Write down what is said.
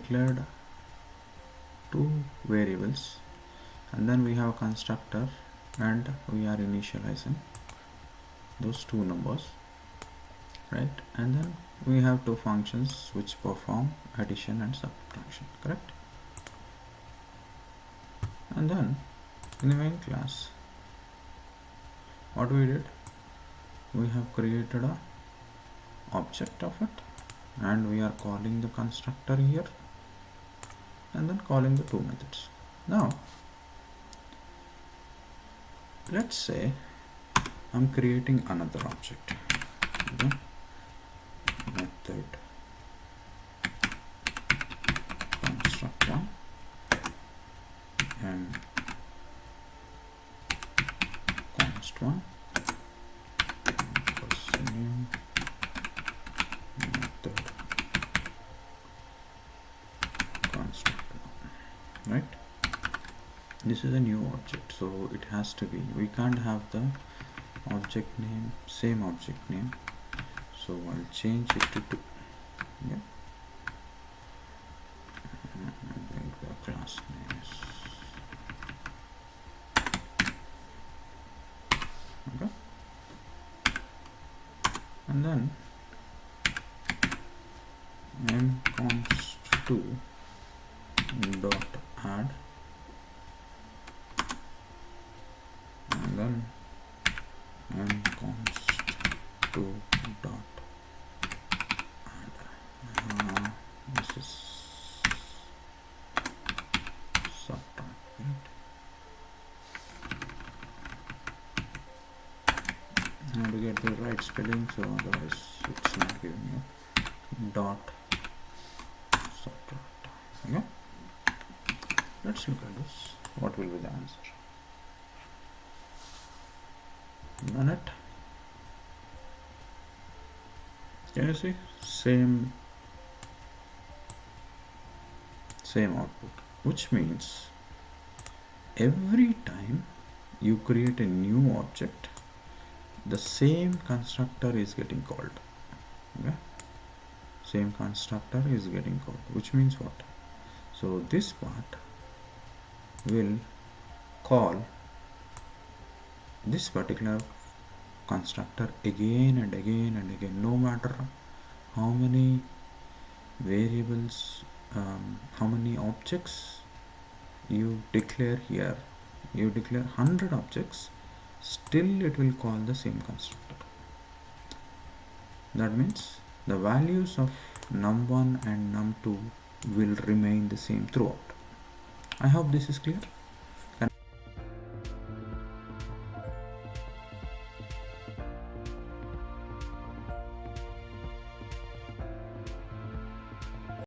declared two variables, and then we have a constructor, and we are initializing those two numbers, right? And then we have two functions which perform addition and subtraction, correct? And then in the main class, what we did, we have created a object of it, and we are calling the constructor here, and then calling the two methods. Now let's say I'm creating another object, okay? Method constructor and const one, first name, method constructor, right? This is a new object, so it has to be, we can't have the object name same object name, so I'll change it to 2. Yeah, I think the class name is okay. And then mconst2 dot add, and then mconst2 dot add, this is subtract, right? I have to get the right spelling, so otherwise it's not giving you dot subtract. Okay, let's look at this. What will be the answer? Run it. Can you see? Same output, which means every time you create a new object, the same constructor is getting called. Okay, same constructor is getting called, which means what? So this part will call this particular constructor again and again and again, no matter how many variables, how many objects you declare here. You declare 100 objects, still it will call the same constructor. That means the values of num1 and num2 will remain the same throughout. I hope this is clear.